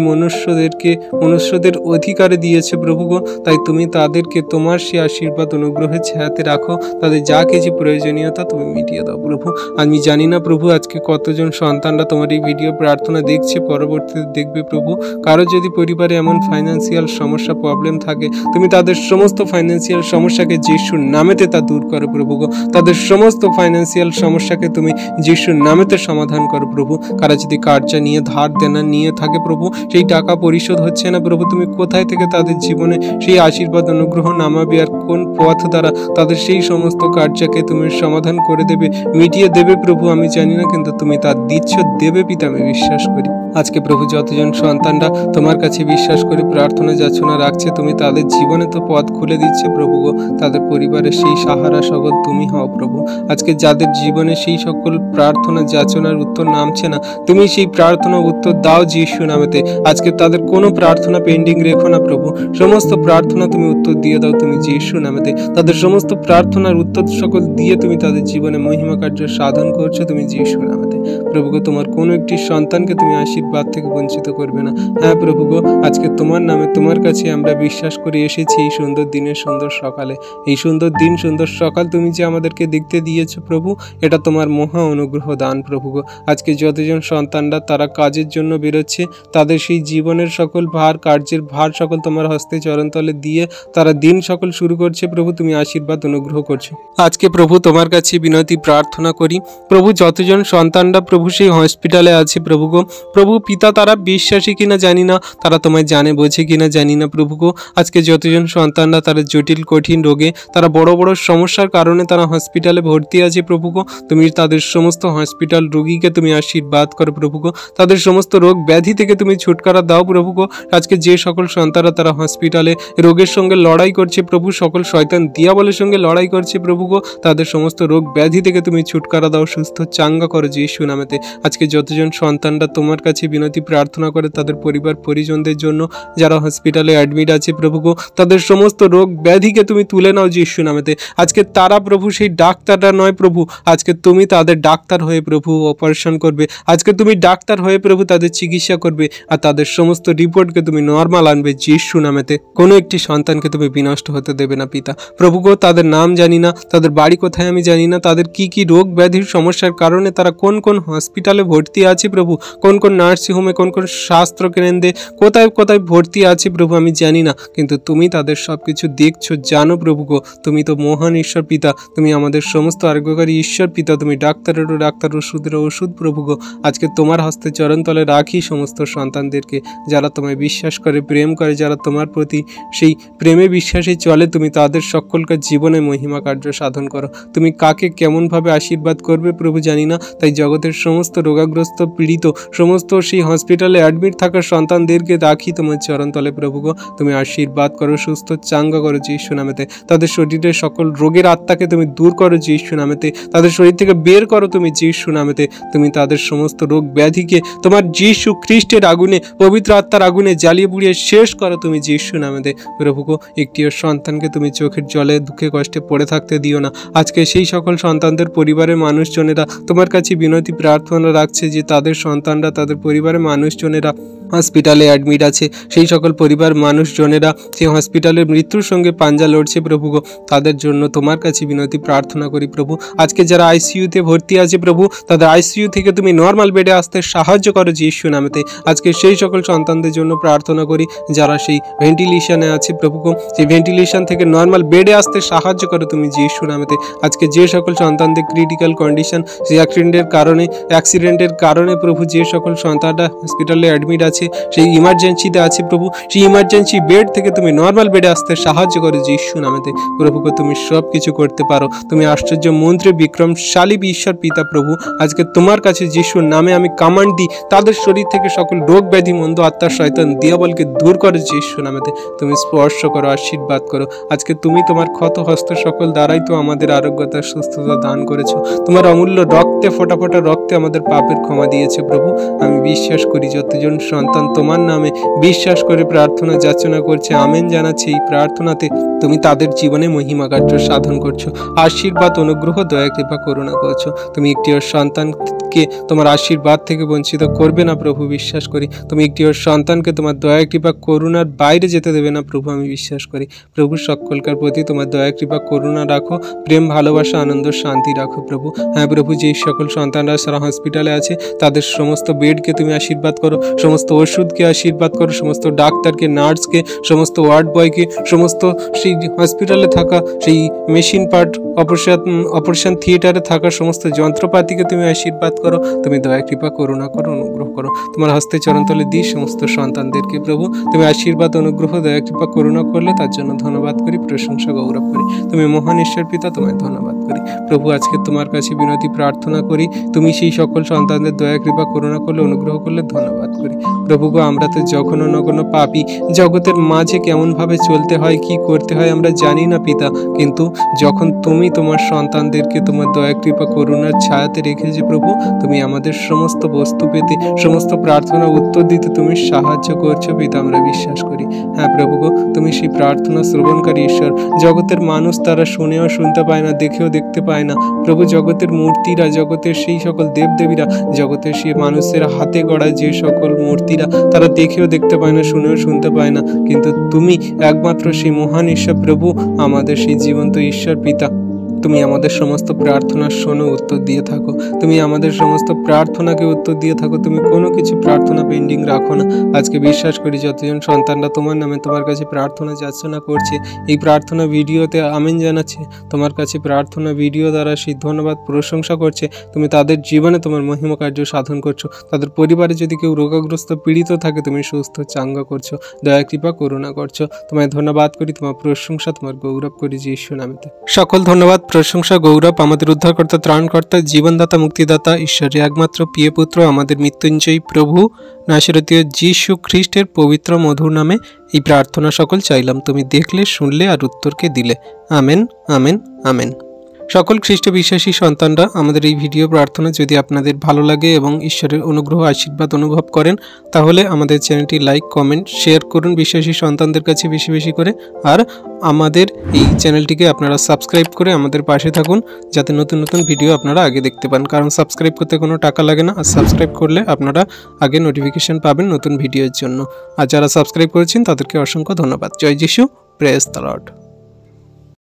মনুষ্যদের অধিকারে দিয়েছে প্রভু গো, তাই তুমি তাদেরকে তোমার সে আশীর্বাদ অনুগ্রহের ছায়াতে রাখো। তাদের যা কিছু প্রয়োজনীয়তা তুমি মিটিয়ে দাও প্রভু। আমি জানি না প্রভু আজকে কতজন সন্তানরা তোমার এই ভিডিও প্রার্থনা দেখছে, পরবর্তীতে দেখবে প্রভু। কারো যদি পরিবারে এমন ফাইন্যান্সিয়াল সমস্যা প্রবলেম থাকে, তুমি তাদের সমস্ত ফাইন্যান্সিয়াল সমস্যাকে যিশুর নামেতে তা দূর করো প্রভু গো। তাদের সমস্ত ফাইন্যান্সিয়াল সমস্যাকে তুমি যিশুর নামেতে সমাধান করো প্রভু। কারা যদি কার্যা নিয়ে ধার দেনা নিয়ে থাকে প্রভু, সেই টাকা পরিশোধ হচ্ছে না প্রভু, তুমি কোথায় থেকে তাদের জীবনে সেই আশীর্বাদ অনুগ্রহ নামাবে, আর কোন পথ দ্বারা তাদের সেই সমস্ত কার্যকে তুমি সমাধান করে দেবে, মিটিয়ে দেবে প্রভু আমি জানি না, কিন্তু তুমি তা দিচ্ছ, দেবে পিতা আমি বিশ্বাস করি। আজকে প্রভু যতজন সন্তানরা তোমার কাছে বিশ্বাস করে প্রার্থনা যাচনা রাখছে, তুমি তাদের জীবনে তো পথ খুলে দিচ্ছে প্রভু গো। তাদের পরিবারের সেই সাহারা সকল তুমি হও প্রভু। আজকে যাদের জীবনে সেই সকল প্রার্থনা যাচনার উত্তর নামছে না, তুমি সেই প্রার্থনা উত্তর দাও যীশু নামেতে। আজকে তাদের কোনো প্রার্থনা পেন্ডিং রেখো না প্রভু, সমস্ত প্রার্থনা তুমি উত্তর দিয়ে দাও তুমি যীশু নামেতে। তাদের সমস্ত প্রার্থনার উত্তর সকল দিয়ে তুমি তাদের জীবনে মহিমা কার্য সাধন করছো তুমি যীশু নামেতে। প্রভু গো, তোমার কোনো একটি সন্তানকে তুমি আশীর্বাদ থেকে বঞ্চিত করবে না। হ্যাঁ প্রভু গো, আজকে তোমার নামে তোমার কাছে আমরা বিশ্বাস করে এসেছি এই সুন্দর দিনের সুন্দর সকালে। এই সুন্দর দিন সুন্দর সকাল তুমি যে আমাদেরকে দেখতে দিয়েছো প্রভু, এটা তোমার মহা অনুগ্রহ দান প্রভু গো। আজকে যতজন সন্তানরা তারা কাজের জন্য বেরোচ্ছে, তাদের সেই জীবনের সকল ভার, কার্যের ভার সকল তোমার হস্তে চরণতলে দিয়ে তারা দিন সকল শুরু করছে প্রভু, তুমি আশীর্বাদ অনুগ্রহ করছো। আজকে প্রভু তোমার কাছে বিনতি প্রার্থনা করি প্রভু, যতজন সন্তানরা প্রভু সেই হসপিটালে আছে প্রভু গো, প্রভু পিতা তারা বিশ্বাসী কিনা জানি না, তারা তোমায় জানে বোঝে কিনা জানি না প্রভু গো। আজকে যতজন সন্তানরা তারা জটিল কঠিন রোগে, তারা বড় বড় সমস্যার কারণে তারা হসপিটালে ভর্তি আছে প্রভু গো, তুমি তাদের সমস্ত হসপিটাল রোগীকে তুমি আশীর্বাদ করো প্রভু গো। তাদের সমস্ত রোগ ব্যাধি থেকে তুমি ছুটকারা দাও প্রভু গো। আজকে যে সকল সন্তানরা তারা হসপিটালে রোগের সঙ্গে লড়াই করছে প্রভু, সকল শয়তান দিয়াবলের সঙ্গে লড়াই করছে প্রভু গো, তাদের সমস্ত রোগ ব্যাধি থেকে তুমি ছুটকারা দাও, সুস্থ চাঙ্গা করো যীশু নামেতে। আজকে যতজন সন্তানরা তোমার কাছে বিনতি প্রার্থনা করে তাদের পরিবার পরিজনদের জন্য যারা হসপিটালে অ্যাডমিট আছে প্রভু গো, তাদের সমস্ত রোগ ব্যাধিকে তুমি তুলে নাও যীশু নামেতে। আজকে তারা প্রভু সেই ডাক্তাররা নয় প্রভু, আজকে তুমি তাদের ডাক্তার হয়ে প্রভু অপারেশন করবে, আজকে তুমি ডাক্তার হয়ে প্রভু তাদের চিকিৎসা করবে, আর তাদের সমস্ত রিপোর্টকে তুমি নর্মাল আনবে যীশু নামেতে। কোনো একটি সন্তানকে তুমি বিনষ্ট হতে দেবে না পিতা প্রভু গো। তাদের নাম জানি না, তাদের বাড়ি কোথায় আমি জানি না, তাদের কি কি রোগ ব্যাধির সমস্যার কারণে তারা কোন কোন হসপিটালে ভর্তি আছে প্রভু, কোন কোন নার্সিংহোমে, কোন কোন স্বাস্থ্য কেন্দ্রে, কোথায় কোথায় ভর্তি আছে প্রভু আমি জানি না, কিন্তু তুমি তাদের সব কিছু দেখছো, জানো প্রভু গো। তুমি তো মহান ঈশ্বর পিতা, তুমি আমাদের সমস্ত আরোগ্যকারী ঈশ্বর পিতা, তুমি ডাক্তারেরও ডাক্তার, ওষুধেরও ওষুধ প্রভু গো। আজকে তোমার হস্তে চরণতলে রাখি সমস্ত সন্তানদেরকে, যারা তোমায় বিশ্বাস করে প্রেম করে, যারা তোমার প্রতি সেই প্রেমে বিশ্বাসে চলে, তুমি তাদের সকলকার জীবনে মহিমা কার্য সাধন করো। তুমি কাকে কেমনভাবে আশীর্বাদ করবে প্রভু জানি না, তাই জগতের সমস্ত রোগাগ্রস্ত পীড়িত সমস্ত সেই হসপিটালে অ্যাডমিট থাকা সন্তানদেরকে রাখি তোমার চরণতলে প্রভু গো। তুমি আশীর্বাদ করো, সুস্থ চাঙ্গা করো যীশু নামেতে। তাদের শরীরের সকল রোগের আত্মাকে তুমি দূর করো যীশু নামেতে, তাদের শরীর থেকে বের করো তুমি যীশু নামেতে। তুমি তাদের সমস্ত রোগ ব্যাধিকে তোমার যীশু খ্রিস্টের আগুনে, পবিত্র আত্মার আগুনে জ্বালিয়ে পুড়িয়ে শেষ করো তুমি যীশু নামেতে প্রভু গো। একটিও সন্তানকে তুমি চোখের জলে দুঃখে কষ্টে পড়ে থাকতে দিও না। আজকে সেই সকল সন্তানদের পরিবারের মানুষজনেরা তোমার কাছে বিনতি প্রার্থনা রাখছে যে তাদের সন্তানরা, তাদের পরিবারের মানুষজনেরা হসপিটালে অ্যাডমিট আছে, সেই সকল পরিবার মানুষজনেরা সেই হসপিটালের মৃত্যুর সঙ্গে পাঞ্জা লড়ছে প্রভু গো, তাদের জন্য তোমার কাছে বিনতি প্রার্থনা করি প্রভু। আজকে যারা আইসিইউতে ভর্তি আছে প্রভু, তাদের আইসিইউ থেকে তুমি নর্মাল বেডে আসতে সাহায্য করো যিশু নামেতে। আজকে সেই সকল সন্তানদের জন্য প্রার্থনা করি যারা সেই ভেন্টিলেশনে আছে প্রভু গো, সেই ভেন্টিলেশন থেকে নর্মাল বেডে আসতে সাহায্য করো তুমি যিশু নামেতে। আজকে যে সকল সন্তানদের ক্রিটিক্যাল কন্ডিশন, সেই অ্যাক্সিডেন্টের কারণে প্রভু যে সকল সন্তানরা হসপিটালে অ্যাডমিট আছে, সেই ইমার্জেন্সিতে আছে প্রভু, সেই ইমার্জেন্সি বেড থেকে তুমি নর্মাল বেডে আসতে সাহায্য করো যিশু নামেতে। প্রভুকে তুমি সব কিছু করতে পারো, তুমি আশ্চর্য মন্ত্রী বিক্রমশালী ঈশ্বর পিতা প্রভু। আজকে তোমার কাছে যিশুর নামে আমি কমান্ড দিই, তাদের শরীর থেকে সকল রোগ ব্যাধি, মন্দ আত্মা, শয়তান, দিয়াবলকে দূর করো যিশু নামেতে। তুমি স্পর্শ করো, আশীর্বাদ করো। আজকে তুমি তোমার ক্ষত হস্ত সকল দ্বারাই তো আমাদের আরোগ্যতা, সুস্থতা দান করেছো। তোমার অমূল্য রক্তে, ফোটা ফোটা রক্তে আমাদের পাপের ক্ষমা দিয়েছে প্রভু। আমি বিশ্বাস করি যতজন সন্তান তোমার নামে বিশ্বাস করে প্রার্থনা যাচনা করছে, আমেন জানাচ্ছে, এই প্রার্থনাতে তুমি তাদের জীবনে মহিমা কার্য সাধন করছো, আশীর্বাদ, অনুগ্রহ, দয়া, কৃপা, করুণা করছো। তুমি একটি সন্তানকে তোমার আশীর্বাদ থেকে বঞ্চিত করবে না প্রভু, বিশ্বাস করি। তুমি একটি সন্তানকে তোমার দয়া, কৃপা, করুণার বাইরে যেতে দেবে না প্রভু, আমি বিশ্বাস করি। প্রভু সকলকার প্রতি তোমার দয়া, কৃপা, করুণা রাখো, প্রেম, ভালোবাসা, আনন্দ, শান্তি রাখো প্রভু। হ্যাঁ প্রভু, যেই সকল সন্তানরা সারা হসপিটালে আছে তাদের সমস্ত বেডকে তুমি আশীর্বাদ করো, সমস্ত ওষুধকে আশীর্বাদ করো, সমস্ত ডাক্তারকে, নার্সকে, সমস্ত ওয়ার্ড বয়কে, সমস্ত সেই হসপিটালে থাকা সেই মেশিন পার্ট, অপারেশন থিয়েটারে থাকা সমস্ত যন্ত্রপাতিকে তুমি আশীর্বাদ করো। তুমি দয়া, কৃপা, করুণা করো, অনুগ্রহ করো। তোমার হস্তে চরণতলে দিই সমস্ত সন্তানদেরকে প্রভু। তুমি আশীর্বাদ, অনুগ্রহ, দয়া, কৃপা, করুণা করলে তার জন্য ধন্যবাদ করি, প্রশংসা, গৌরব করি। তুমি মহান ঈশ্বর পিতা, তোমায় ধন্যবাদ করি প্রভু। আজকে তোমার কাছে বিনতি প্রার্থনা করি, তুমি সেই সকল সন্তানদের দয়া, কৃপা, করুণা করলে, অনুগ্রহ করলে ধন্যবাদ করি প্রভু গো। আমরা তো যখনও নগণ্য পাপী, জগতের মাঝে কেমনভাবে চলতে হয়, কি করতে হয় আমরা জানি না পিতা, কিন্তু যখন তুমি তোমার সন্তানদেরকে তোমার দয়া, কৃপা, করুণার ছায়াতে রেখেছে প্রভু, তুমি আমাদের সমস্ত বস্তু পেতে, সমস্ত প্রার্থনা উত্তর দিতে তুমি সাহায্য করছো পিতা, আমরা বিশ্বাস করি। হ্যাঁ প্রভু গো, তুমি সেই প্রার্থনা শ্রবণকারী ঈশ্বর। জগতের মানুষ তারা শুনেও শুনতে পায় না, দেখেও দেখতে পায় না প্রভু। জগতের মূর্তিরা, জগতের সেই সকল দেবদেবীরা, জগতের সেই মানুষের হাতে গড়া যে সকল মূর্তিরা, তারা দেখেও দেখতে পায় না, শুনেও শুনতে পায় না, কিন্তু তুমি একমাত্র সেই মহান ঈশ্বর প্রভু, আমাদের সেই জীবন্ত ঈশ্বর পিতা। তুমি আমাদের সমস্ত প্রার্থনা শোনো, উত্তর দিয়ে থাকো। তুমি আমাদের সমস্ত প্রার্থনাকে উত্তর দিয়ে থাকো, তুমি কোনো কিছু প্রার্থনা পেন্ডিং রাখো না। আজকে বিশ্বাস করি যতজন সন্তানরা তোমার নামে তোমার কাছে প্রার্থনা যাচনা করছে, এই প্রার্থনা ভিডিওতে আমেন জানাচ্ছে, তোমার কাছে প্রার্থনা ভিডিও দ্বারা সেই ধন্যবাদ প্রশংসা করছে, তুমি তাদের জীবনে তোমার মহিমা কার্য সাধন করছো। তাদের পরিবারে যদি কেউ রোগাগ্রস্ত, পীড়িত থাকে, তুমি সুস্থ, চাঙ্গা করছো, দয়া, কৃপা, করুণা করছো। তোমায় ধন্যবাদ করি, তোমার প্রশংসা, তোমার গৌরব করি যিশু নামেতে। সকল ধন্যবাদ, প্রশংসা, গৌরব আমাদের উদ্ধারকর্তা, ত্রাণকর্তা, জীবনদাতা, মুক্তিদাতা, ঈশ্বরের একমাত্র প্রিয় পুত্র, আমাদের মৃত্যুঞ্জয়ী প্রভু নাসরতীয় যিশু খ্রিস্টের পবিত্র মধুর নামে এই প্রার্থনা সকল চাইলাম। তুমি দেখলে, শুনলে আর উত্তরকে দিলে। Amen, amen, amen. সকল খ্রিস্ট বিশ্বাসী সন্তানরা, আমাদের এই ভিডিও প্রার্থনা যদি আপনাদের ভালো লাগে এবং ঈশ্বরের অনুগ্রহ, আশীর্বাদ অনুভব করেন, তাহলে আমাদের চ্যানেলটি লাইক, কমেন্ট, শেয়ার করুন বিশ্বাসী সন্তানদের কাছে বেশি বেশি করে। আর আমাদের এই চ্যানেলটিকে আপনারা সাবস্ক্রাইব করে আমাদের পাশে থাকুন, যাতে নতুন নতুন ভিডিও আপনারা আগে দেখতে পান। কারণ সাবস্ক্রাইব করতে কোনো টাকা লাগে না, আর সাবস্ক্রাইব করলে আপনারা আগে নোটিফিকেশন পাবেন নতুন ভিডিওর জন্য। আর যারা সাবস্ক্রাইব করেছেন তাদেরকে অসংখ্য ধন্যবাদ। জয় যিশু, প্রেজ দ্য লর্ড।